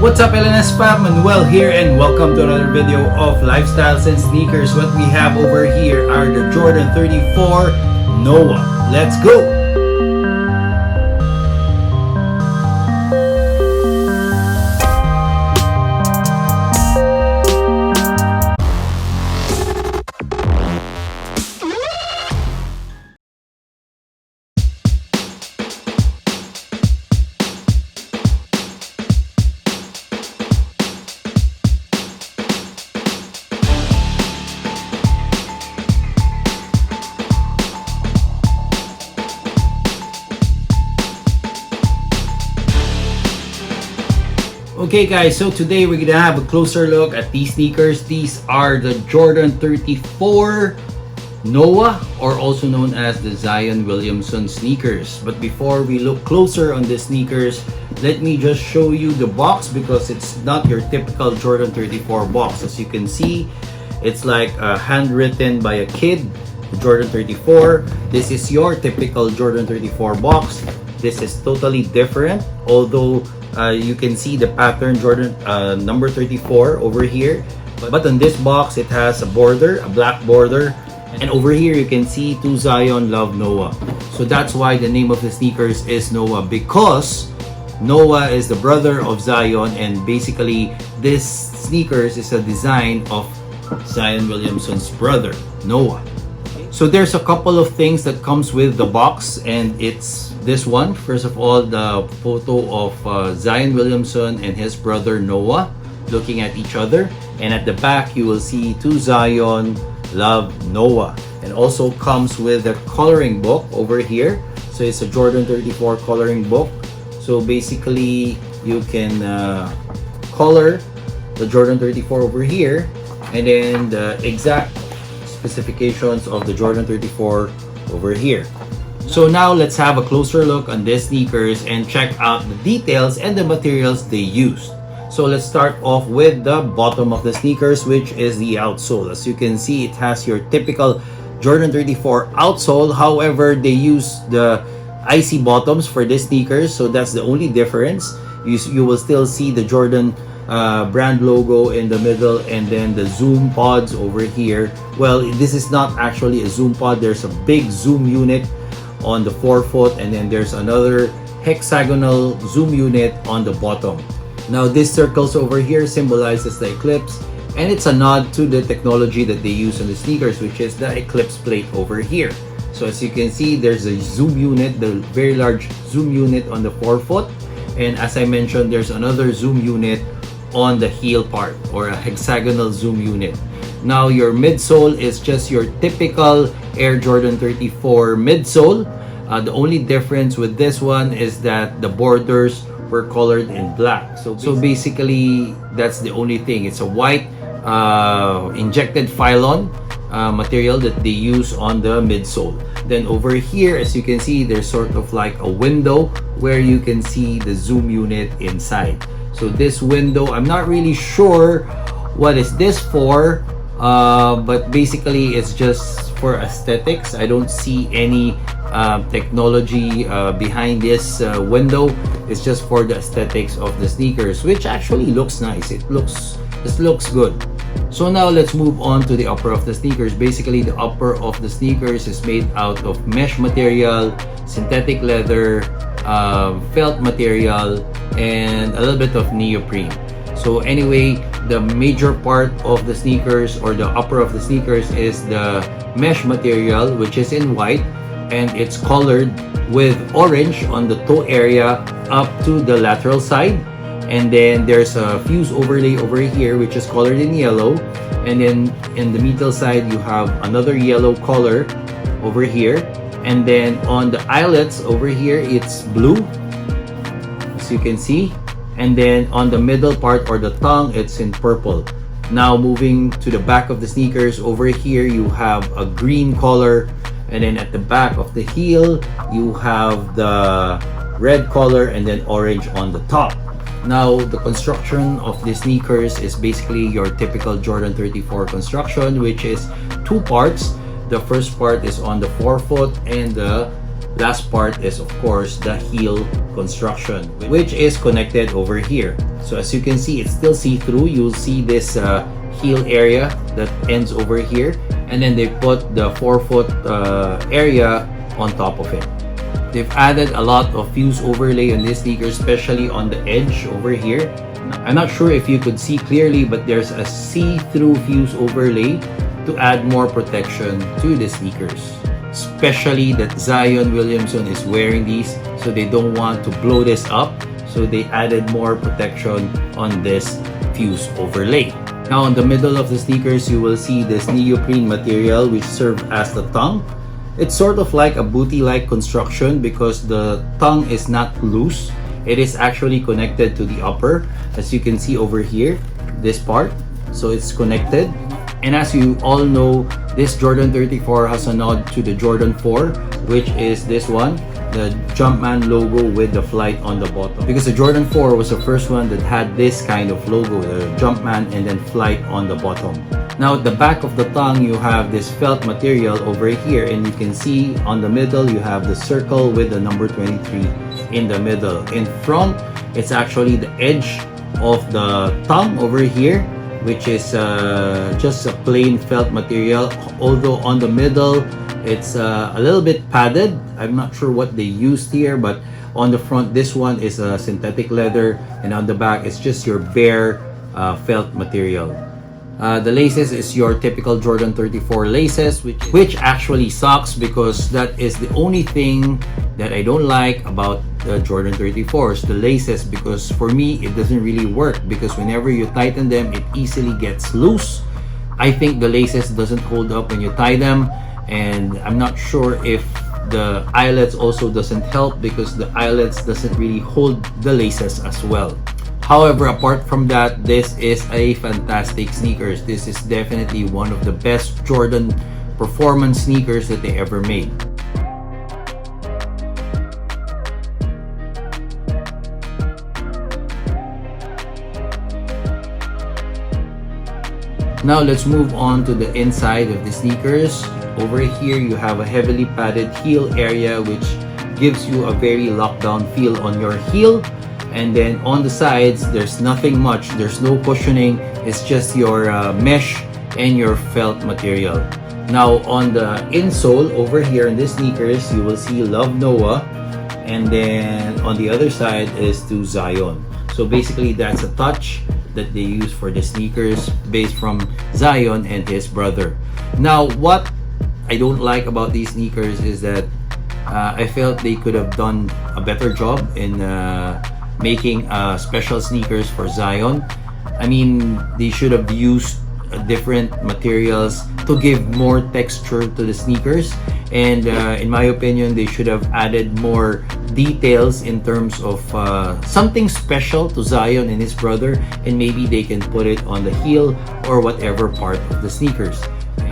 What's up LNS fam, Manuel here and welcome to another video of lifestyles and sneakers. What we have over here are the Jordan 34 Noah. Let's go! Okay guys, so today we're gonna have a closer look at these sneakers. These are the Jordan 34 Noah, or also known as the Zion Williamson sneakers. But before we look closer on the sneakers, let me just show you the box because it's not your typical Jordan 34 box. As you can see, it's like handwritten by a kid, the Jordan 34. This is your typical Jordan 34 box. This is totally different, although you can see the pattern Jordan number 34 over here, but on this box it has a border, a black border, and over here you can see to Zion Love Noah. So that's why the name of the sneakers is Noah, because Noah is the brother of Zion, and basically this sneakers is a design of Zion Williamson's brother Noah. So there's a couple of things that comes with the box, and it's this one. First of all, the photo of Zion Williamson and his brother Noah looking at each other, and at the back you will see to Zion Love Noah, and also comes with a coloring book over here. So it's a Jordan 34 coloring book. So basically you can color the Jordan 34 over here, and then the exact specifications of the Jordan 34 over here. So now let's have a closer look on these sneakers and check out the details and the materials they used. So let's start off with the bottom of the sneakers, which is the outsole. As you can see, it has your typical Jordan 34 outsole. However, they use the icy bottoms for these sneakers, so that's the only difference. You will still see the Jordan brand logo in the middle, and then the zoom pods over here. Well, this is not actually a zoom pod. There's a big zoom unit on the forefoot, and then there's another hexagonal zoom unit on the bottom. Now this circles over here symbolizes the Eclipse, and it's a nod to the technology that they use on the sneakers, which is the Eclipse plate over here. So as you can see, there's a zoom unit, the very large zoom unit on the forefoot, and as I mentioned, there's another zoom unit on the heel part, or a hexagonal zoom unit. Now your midsole is just your typical Air Jordan 34 midsole. The only difference with this one is that the borders were colored in black. So basically that's the only thing. It's a white injected phylon material that they use on the midsole. Then over here, as you can see, there's sort of like a window where you can see the zoom unit inside. So this window, I'm not really sure what is this for, but basically it's just for aesthetics. I don't see any technology behind this window. It's just for the aesthetics of the sneakers, which actually looks nice. This looks good. So now let's move on to the upper of the sneakers. Basically, the upper of the sneakers is made out of mesh material, synthetic leather, felt material, and a little bit of neoprene. So anyway, the major part of the sneakers, or the upper of the sneakers, is the mesh material, which is in white, and it's colored with orange on the toe area up to the lateral side. And then there's a fuse overlay over here, which is colored in yellow, and then in the middle side you have another yellow color over here, and then on the eyelets over here it's blue, as you can see, and then on the middle part, or the tongue, it's in purple. Now moving to the back of the sneakers, over here you have a green color, and then at the back of the heel you have the red color, and then orange on the top. Now the construction of the sneakers is basically your typical Jordan 34 construction, which is two parts. The first part is on the forefoot, and the last part is of course the heel construction, which is connected over here. So as you can see, it's still see-through. You'll see this heel area that ends over here, and then they put the forefoot area on top of it. They've added a lot of fuse overlay on this sneaker, especially on the edge over here. I'm not sure if you could see clearly, but there's a see-through fuse overlay to add more protection to the sneakers. Especially that Zion Williamson is wearing these, so they don't want to blow this up. So they added more protection on this fuse overlay. Now on the middle of the sneakers, you will see this neoprene material which serves as the tongue. It's sort of like a booty-like construction because the tongue is not loose. It is actually connected to the upper, as you can see over here, this part. So it's connected. And as you all know, this Jordan 34 has a nod to the Jordan 4, which is this one, the Jumpman logo with the flight on the bottom. Because the Jordan 4 was the first one that had this kind of logo, the Jumpman and then flight on the bottom. Now at the back of the tongue, you have this felt material over here, and you can see on the middle, you have the circle with the number 23 in the middle. In front, it's actually the edge of the tongue over here, which is just a plain felt material, although on the middle it's a little bit padded. I'm not sure what they used here, but on the front this one is a synthetic leather, and on the back it's just your bare felt material. The laces is your typical Jordan 34 laces, which actually sucks because that is the only thing that I don't like about the Jordan 34s, the laces, because for me it doesn't really work, because whenever you tighten them it easily gets loose. I think the laces doesn't hold up when you tie them, and I'm not sure if the eyelets also doesn't help because the eyelets doesn't really hold the laces as well. However, apart from that, this is a fantastic sneakers. This is definitely one of the best Jordan performance sneakers that they ever made. Now let's move on to the inside of the sneakers. Over here you have a heavily padded heel area which gives you a very lockdown feel on your heel. And then on the sides, there's nothing much. There's no cushioning. It's just your mesh and your felt material. Now on the insole over here in this sneakers, you will see Love Noah, and then on the other side is to Zion. So basically that's a touch that they use for the sneakers based from Zion and his brother. Now what I don't like about these sneakers is that I felt they could have done a better job in making special sneakers for Zion. I mean, they should have used different materials to give more texture to the sneakers, and in my opinion they should have added more details in terms of something special to Zion and his brother, and maybe they can put it on the heel or whatever part of the sneakers.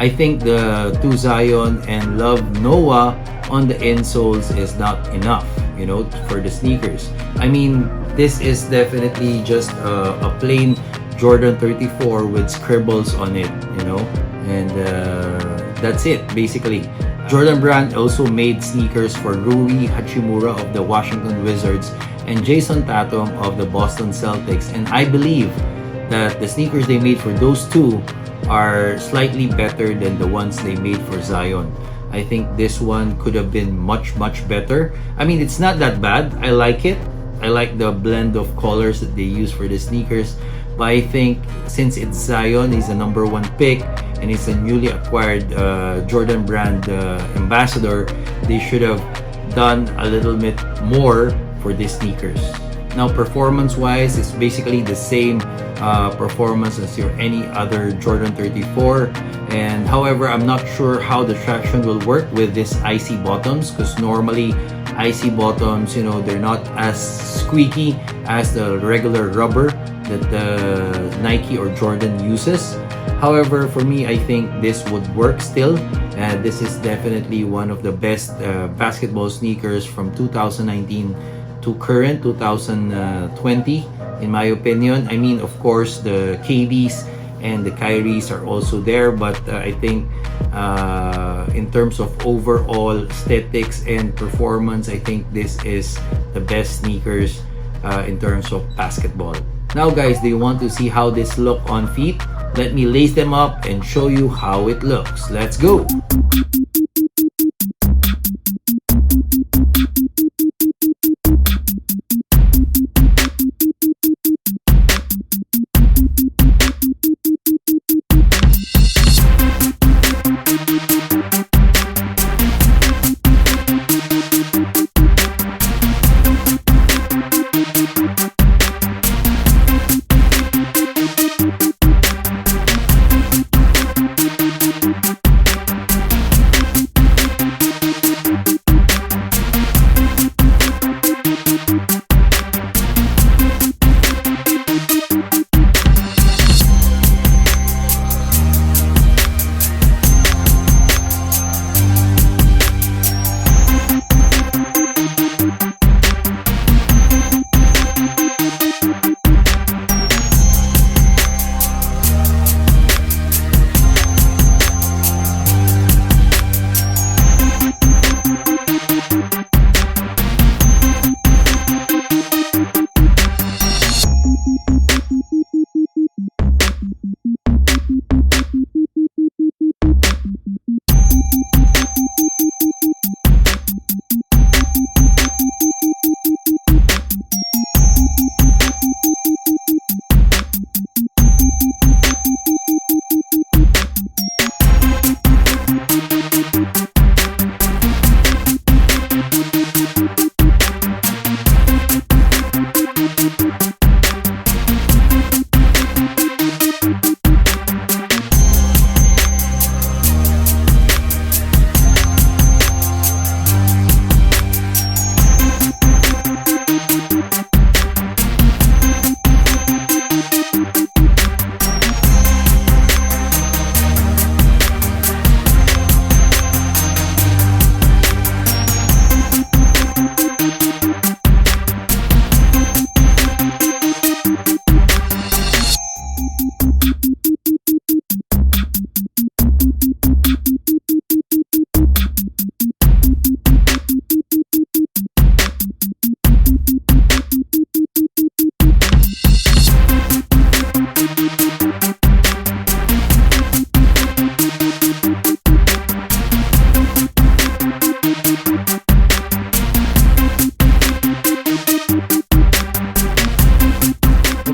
I think the to Zion and Love Noah on the insoles is not enough, you know, for the sneakers. I mean, this is definitely just a plain Jordan 34 with scribbles on it, you know, and that's it basically. Jordan Brand also made sneakers for Rui Hachimura of the Washington Wizards and Jason Tatum of the Boston Celtics, and I believe that the sneakers they made for those two are slightly better than the ones they made for Zion. I think this one could have been much better. I mean, it's not that bad. I like it. I like the blend of colors that they use for the sneakers. But I think since it's Zion, he's a #1 pick, and he's a newly acquired Jordan Brand ambassador, they should have done a little bit more for these sneakers. Now, performance-wise, it's basically the same performance as your any other Jordan 34. And however, I'm not sure how the traction will work with this icy bottoms, because normally icy bottoms, you know, they're not as squeaky as the regular rubber that Nike or Jordan uses. However, for me, I think this would work still. This is definitely one of the best basketball sneakers from 2019 to current 2020, in my opinion. I mean, of course, the KDs and the Kyries are also there, but I think in terms of overall aesthetics and performance, I think this is the best sneakers in terms of basketball. Now guys, do you want to see how this look on feet? Let me lace them up and show you how it looks. Let's go!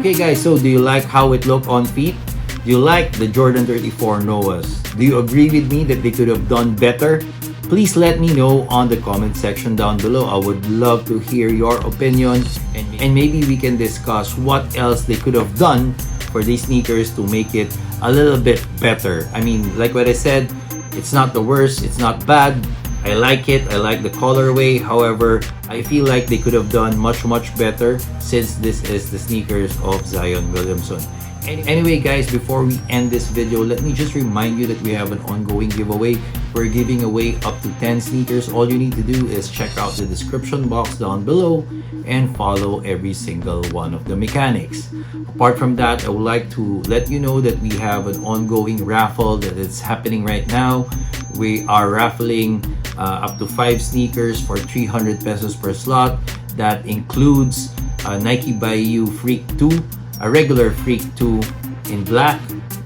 Okay guys, so do you like how it looked on feet? Do you like the Jordan 34 Noahs? Do you agree with me that they could have done better? Please let me know on the comment section down below. I would love to hear your opinion, and maybe we can discuss what else they could have done for these sneakers to make it a little bit better. I mean, like what I said, it's not the worst, it's not bad. I like it, I like the colorway. However, I feel like they could have done much better since this is the sneakers of Zion Williamson. Anyway guys, before we end this video, let me just remind you that we have an ongoing giveaway. We're giving away up to 10 sneakers. All you need to do is check out the description box down below and follow every single one of the mechanics. Apart from that, I would like to let you know that we have an ongoing raffle that is happening right now. We are raffling up to 5 sneakers for 300 pesos per slot. That includes Nike Bayou Freak 2, a regular Freak 2 in black,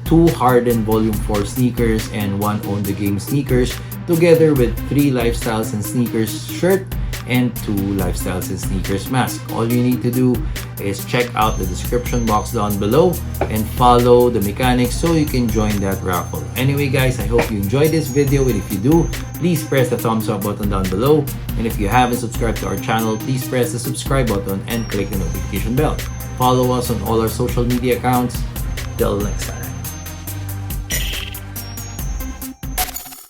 2 Harden Volume 4 sneakers, and 1 Own the Game sneakers, together with 3 Lifestyles and Sneakers shirt and 2 Lifestyles and Sneakers mask. All you need to do is check out the description box down below and follow the mechanics so you can join that raffle. Anyway guys, I hope you enjoyed this video, and if you do, please press the thumbs up button down below, and if you haven't subscribed to our channel, please press the subscribe button and click the notification bell. Follow us on all our social media accounts. Till next time.